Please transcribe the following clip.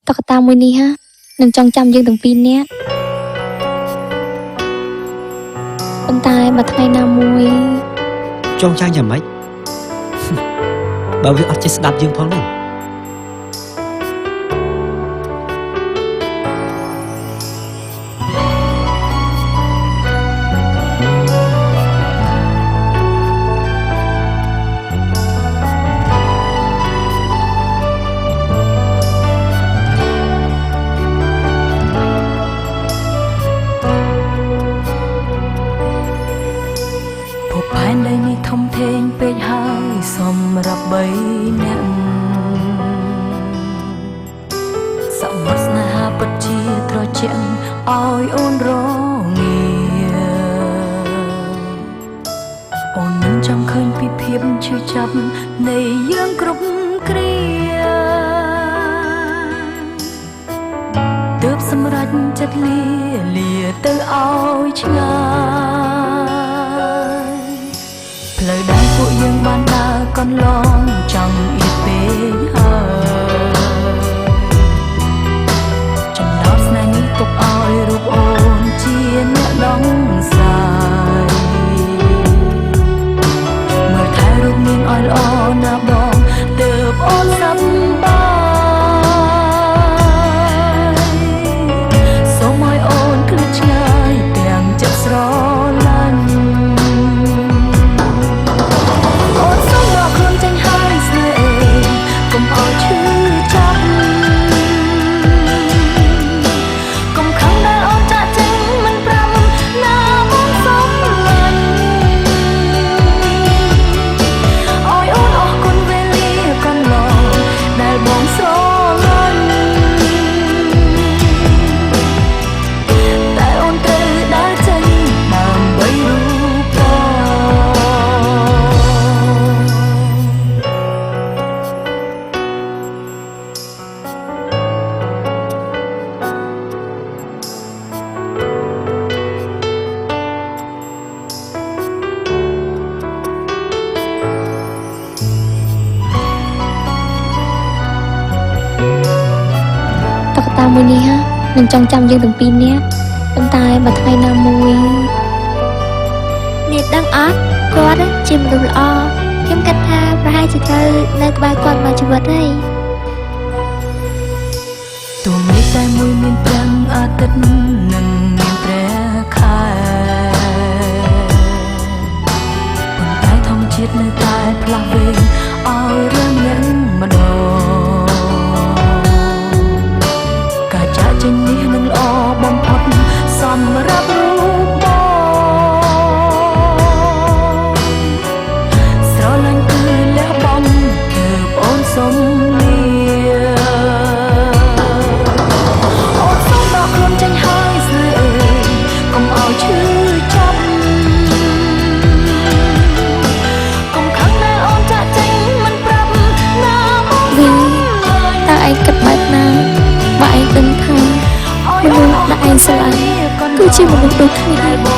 តកតាមួយនេះហានឹងចងចាំយើងទាំងពីរនាក់ប៉ុន្តែបើថ្ងៃណាមួយចងចាំយ៉ាងម៉េចបើវាអត់ចេះស្ដាប់យើងផងនោះធំធេងពេកហើយសម្រាប់3នាក់សមុទ្រស្នេហាពិតជាត្រជាក់ឲ្យអូនរងាអូនមិនចង់ឃើញពីភាពឈឺចាប់នៃយើងគ្រប់គ្រាទើបសម្រេចចិត្តលាទៅឲ្យឆ្ងាយផ្លូវដែលពួកយើងបានដើរកន្លងចង់អៀតពេកហើយចំណោទស្នេហ៍នេះទុកឲ្យរូបអូនជាអ្នកដងសាយមើលថែរូបនាងឲ្យល្អណាស់បងទើបអូនសប្បាយសូមឲ្យអូនឃ្លាតឆ្ងាយទាំងចិត្តស្រឡាញ់កុំឲ្យឈឺចាប់កុំខឹងដែលអូនចាក់ចេញមិនប្រាំណាបងសុំលាញ់ឲ្យអូនអរគុណវេលាកន្លងដែលបងស្រឡាញ់តែអូនត្រូវដើរចេញដើម្បីរូបបងតកតាមួយនេះហានឹងចងចាំយើងទាំងពីរនាក់ប៉ុន្តែបើថ្ងៃណាមួយអ្នកដឹងអត់គាត់ជាមនុស្សល្អខ្ញុំគិតថាប្រហែលជាត្រូវនៅក្បែរគាត់មួយជីវិតហើយទូមេឃតែមួយមានប្រាំងអាទិត្យនិងមានព្រះខែប៉ុន្តែធម្មជាតិនៅតែផ្លាស់វេងឲ្យរឿងនឹងម្ដងការចាក់ចេញនេះនឹងល្អបំផុតសម្រាប់រូបបងស្រឡាញ់គឺលះបង់ទើបអូនសុំលាអូនសុំដកខ្លួនចេញហើយស្នេហ៍អើយកុំឲ្យឈឺចាប់កុំខឹងដែលអូនចាក់ចេញមិនប្រាប់ណាបងវីតើឯងគិតបែបណាបើឯងដឹងថាមនុស្សដែលឯងស្រឡាញ់គឺជាមនុស្សដូចគ្នា